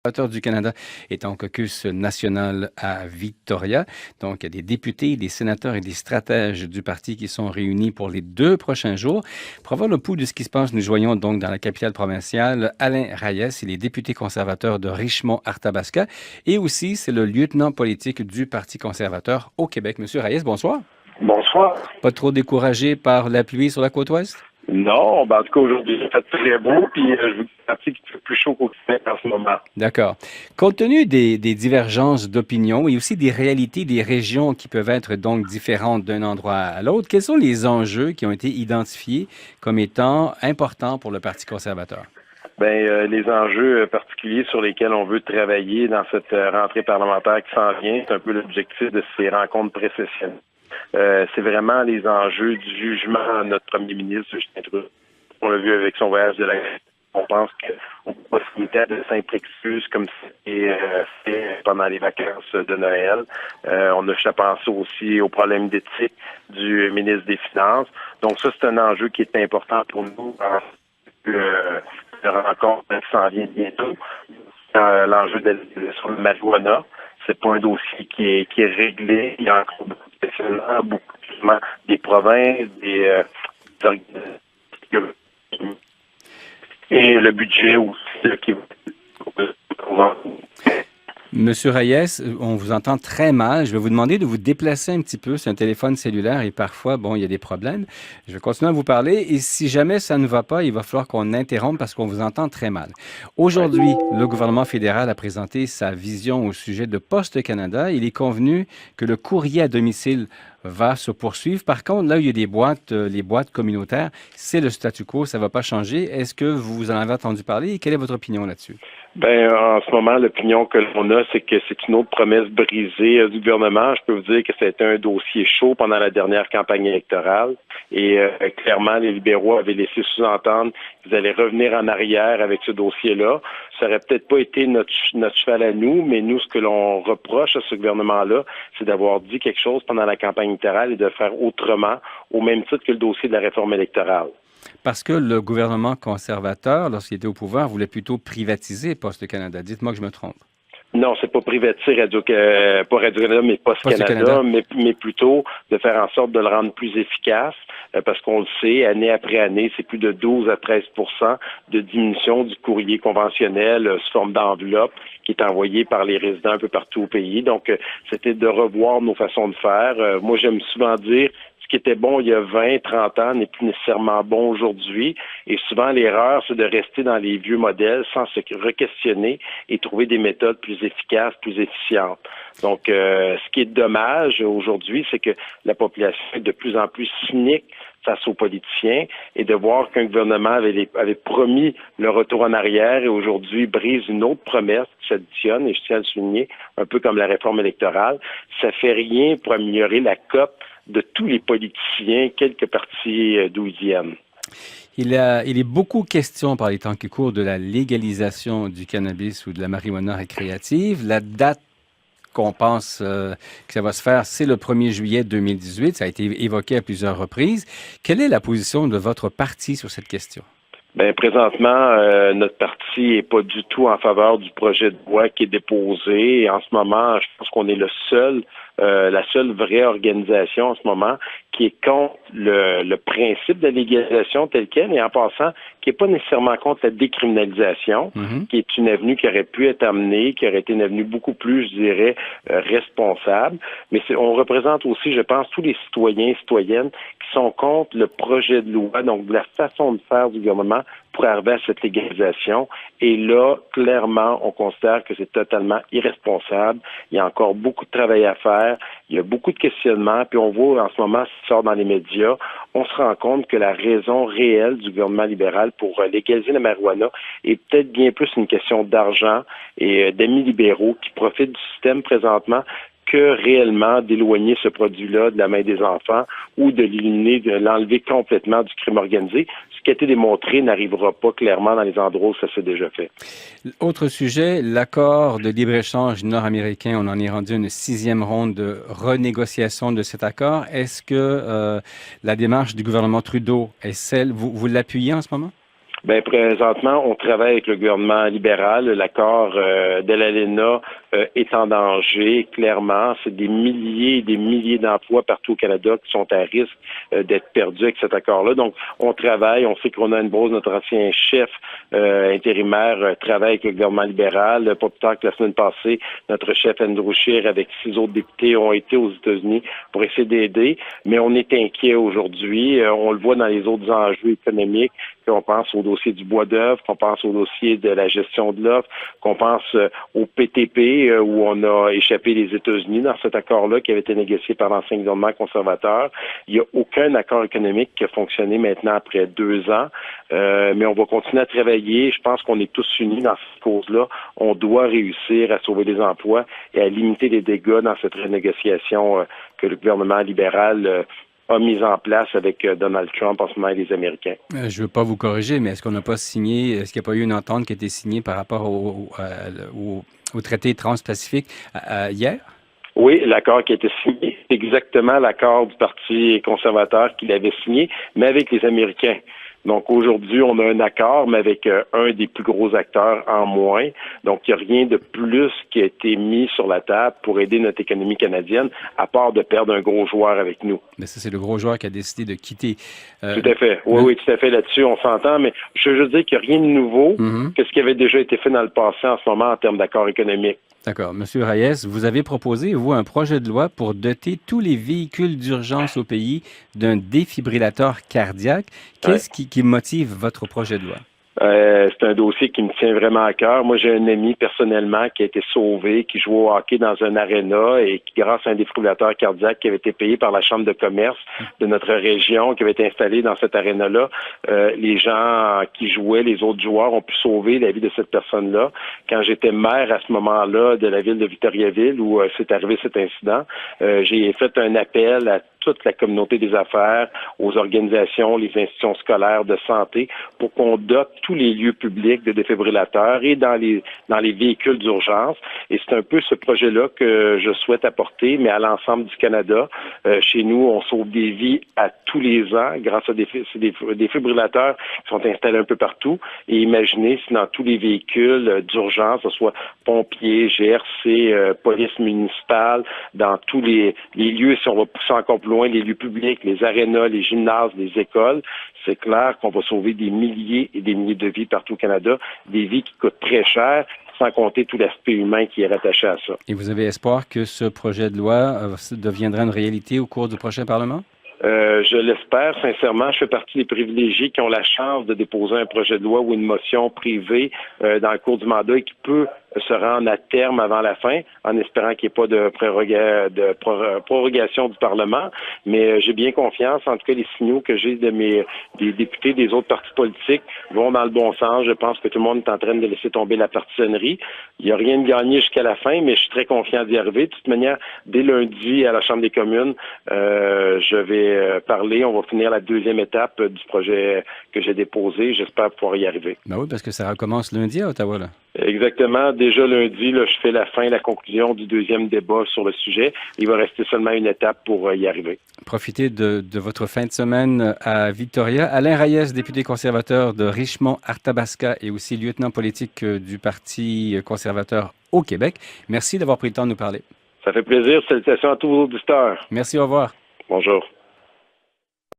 Conservateur du Canada est en caucus national à Victoria. Donc, il y a des députés, des sénateurs et des stratèges du parti qui sont réunis pour les 2 prochains jours. Pour avoir le pouls de ce qui se passe, nous joignons donc dans la capitale provinciale Alain Reyes. Il est député conservateur de Richmond-Arthabasca et aussi c'est le lieutenant politique du Parti conservateur au Québec. Monsieur Reyes, bonsoir. Bonsoir. Pas trop découragé par la pluie sur la côte ouest? Non, en tout cas, aujourd'hui, il fait très beau, puis je vous garantis qu'il fait plus chaud qu'au Québec en ce moment. D'accord. Compte tenu des divergences d'opinion et aussi des réalités des régions qui peuvent être donc différentes d'un endroit à l'autre, quels sont les enjeux qui ont été identifiés comme étant importants pour le Parti conservateur? Les enjeux particuliers sur lesquels on veut travailler dans cette rentrée parlementaire qui s'en vient, c'est un peu l'objectif de ces rencontres précessionnelles. C'est vraiment les enjeux du jugement de notre premier ministre, Justin Trudeau. On l'a vu avec son voyage de la Grèce. On pense qu'on ne peut pas se limiter à de simples excuses comme c'était fait pendant les vacances de Noël. On a pensé aussi aux problèmes d'éthique du ministre des Finances. Donc ça, c'est un enjeu qui est important pour nous la rencontre qui s'en vient bientôt. L'enjeu sur le marijuana. C'est pas un dossier qui est réglé. Il y a encore beaucoup de questionnements, beaucoup des provinces, des organisations. Et le budget aussi qui va. Monsieur Reyes, on vous entend très mal. Je vais vous demander de vous déplacer un petit peu. C'est un téléphone cellulaire et parfois, bon, il y a des problèmes. Je vais continuer à vous parler et si jamais ça ne va pas, il va falloir qu'on interrompe parce qu'on vous entend très mal. Aujourd'hui, le gouvernement fédéral a présenté sa vision au sujet de Poste Canada. Il est convenu que le courrier à domicile va se poursuivre. Par contre, là où il y a des boîtes, les boîtes communautaires, c'est le statu quo, ça ne va pas changer. Est-ce que vous en avez entendu parler et quelle est votre opinion là-dessus? En ce moment, l'opinion que l'on a, c'est que c'est une autre promesse brisée du gouvernement. Je peux vous dire que c'était un dossier chaud pendant la dernière campagne électorale. Et clairement, les libéraux avaient laissé sous-entendre qu'ils allaient revenir en arrière avec ce dossier-là. Ça aurait peut-être pas été notre cheval à nous, mais nous, ce que l'on reproche à ce gouvernement-là, c'est d'avoir dit quelque chose pendant la campagne électorale et de faire autrement, au même titre que le dossier de la réforme électorale. Parce que le gouvernement conservateur, lorsqu'il était au pouvoir, voulait plutôt privatiser Poste Canada. Dites-moi que je me trompe. Non, c'est pas privatiser pas Radio-Canada, mais Poste Canada, mais plutôt de faire en sorte de le rendre plus efficace, parce qu'on le sait, année après année, c'est plus de 12 à 13 de diminution du courrier conventionnel sous forme d'enveloppe qui est envoyé par les résidents un peu partout au pays. Donc, c'était de revoir nos façons de faire. Moi, j'aime souvent dire ce qui était bon il y a 20, 30 ans n'est plus nécessairement bon aujourd'hui. Et souvent, l'erreur, c'est de rester dans les vieux modèles sans se re-questionner et trouver des méthodes plus efficaces, plus efficientes. Donc, ce qui est dommage aujourd'hui, c'est que la population est de plus en plus cynique face aux politiciens et de voir qu'un gouvernement avait promis le retour en arrière et aujourd'hui brise une autre promesse qui s'additionne, et je tiens à le souligner, un peu comme la réforme électorale. Ça fait rien pour améliorer la cote de tous les politiciens, quelque parti d'où ils viennent. Il est beaucoup question par les temps qui courent de la légalisation du cannabis ou de la marijuana récréative. La date qu'on pense que ça va se faire, c'est le 1er juillet 2018. Ça a été évoqué à plusieurs reprises. Quelle est la position de votre parti sur cette question? Présentement, notre parti est pas du tout en faveur du projet de loi qui est déposé. Et en ce moment, je pense qu'on est la seule vraie organisation en ce moment qui est contre le principe de la légalisation tel quel et en passant, qui n'est pas nécessairement contre la décriminalisation, qui est une avenue qui aurait pu être amenée, qui aurait été une avenue beaucoup plus, je dirais, responsable. Mais on représente aussi, je pense, tous les citoyens et citoyennes qui sont contre le projet de loi, donc la façon de faire du gouvernement pour arriver à cette légalisation. Et là, clairement, on considère que c'est totalement irresponsable. Il y a encore beaucoup de travail à faire. Il y a beaucoup de questionnements. Puis on voit en ce moment, ce qui sort dans les médias, on se rend compte que la raison réelle du gouvernement libéral pour légaliser la marijuana est peut-être bien plus une question d'argent et d'amis libéraux qui profitent du système présentement que réellement d'éloigner ce produit-là de la main des enfants ou de l'éliminer, de l'enlever complètement du crime organisé. Ce qui a été démontré n'arrivera pas clairement dans les endroits où ça s'est déjà fait. Autre sujet, l'accord de libre-échange nord-américain. On en est rendu à une 6e ronde de renégociation de cet accord. Est-ce que la démarche du gouvernement Trudeau est celle, vous l'appuyez en ce moment? Ben présentement, on travaille avec le gouvernement libéral. L'accord de l'ALENA est en danger, clairement. C'est des milliers et des milliers d'emplois partout au Canada qui sont à risque d'être perdus avec cet accord-là. Donc, on travaille. On sait qu'on a une Bose, notre ancien chef intérimaire, travaille avec le gouvernement libéral. Pas plus tard que la semaine passée, notre chef Andrew Scheer avec 6 autres députés ont été aux États-Unis pour essayer d'aider. Mais on est inquiet aujourd'hui. On le voit dans les autres enjeux économiques. On pense au dossier du bois d'œuvre, qu'on pense au dossier de la gestion de l'offre, qu'on pense au PTP où on a échappé les États-Unis dans cet accord-là qui avait été négocié par l'ancien gouvernement conservateur. Il n'y a aucun accord économique qui a fonctionné maintenant après 2 ans, mais on va continuer à travailler. Je pense qu'on est tous unis dans cette cause-là. On doit réussir à sauver les emplois et à limiter les dégâts dans cette renégociation que le gouvernement libéral a mise en place avec Donald Trump en ce moment et les Américains. Je ne veux pas vous corriger, mais est-ce qu'on n'a pas signé, est-ce qu'il n'y a pas eu une entente qui a été signée par rapport au traité transpacifique hier? Oui, l'accord qui a été signé, c'est exactement l'accord du Parti conservateur qu'il avait signé, mais avec les Américains. Donc aujourd'hui, on a un accord, mais avec un des plus gros acteurs en moins. Donc il n'y a rien de plus qui a été mis sur la table pour aider notre économie canadienne, à part de perdre un gros joueur avec nous. Mais ça, c'est le gros joueur qui a décidé de quitter. Tout à fait. Oui, tout à fait là-dessus, on s'entend, mais je veux dire qu'il n'y a rien de nouveau que ce qui avait déjà été fait dans le passé en ce moment en termes d'accord économique. D'accord. Monsieur Reyes, vous avez proposé, vous, un projet de loi pour doter tous les véhicules d'urgence au pays d'un défibrillateur cardiaque. Qu'est-ce qui motive votre projet de loi? C'est un dossier qui me tient vraiment à cœur. Moi, j'ai un ami personnellement qui a été sauvé, qui jouait au hockey dans un aréna et qui, grâce à un défibrillateur cardiaque qui avait été payé par la Chambre de commerce de notre région, qui avait été installé dans cet aréna-là, les gens qui jouaient, les autres joueurs ont pu sauver la vie de cette personne-là. Quand j'étais maire à ce moment-là de la ville de Victoriaville où s'est arrivé cet incident, j'ai fait un appel à toute la communauté des affaires, aux organisations, les institutions scolaires de santé, pour qu'on dote tous les lieux publics de défibrillateurs et dans les véhicules d'urgence. Et c'est un peu ce projet-là que je souhaite apporter, mais à l'ensemble du Canada. Chez nous, on sauve des vies à tous les ans grâce à des défibrillateurs qui sont installés un peu partout. Et imaginez si dans tous les véhicules d'urgence, que ce soit pompiers, GRC, police municipale, dans tous les lieux, si on va pousser encore plus loin, les lieux publics, les arénas, les gymnases, les écoles, c'est clair qu'on va sauver des milliers et des milliers de vies partout au Canada, des vies qui coûtent très cher, sans compter tout l'aspect humain qui est rattaché à ça. Et vous avez espoir que ce projet de loi deviendra une réalité au cours du prochain Parlement? Je l'espère, sincèrement. Je fais partie des privilégiés qui ont la chance de déposer un projet de loi ou une motion privée dans le cours du mandat et qui peut se rendre à terme avant la fin, en espérant qu'il n'y ait pas de prorogation du Parlement. Mais j'ai bien confiance. En tout cas, les signaux que j'ai des députés des autres partis politiques vont dans le bon sens. Je pense que tout le monde est en train de laisser tomber la partisanerie. Il n'y a rien de gagné jusqu'à la fin, mais je suis très confiant d'y arriver. De toute manière, dès lundi à la Chambre des communes, je vais parler. On va finir la deuxième étape du projet que j'ai déposé. J'espère pouvoir y arriver. Ben oui, parce que ça recommence lundi à Ottawa, là. Exactement. Déjà lundi, là, je fais la conclusion du deuxième débat sur le sujet. Il va rester seulement une étape pour y arriver. Profitez de votre fin de semaine à Victoria. Alain Reyes, député conservateur de Richmond-Arthabasca et aussi lieutenant politique du Parti conservateur au Québec. Merci d'avoir pris le temps de nous parler. Ça fait plaisir. Salutations à tous vos auditeurs. Merci, au revoir. Bonjour.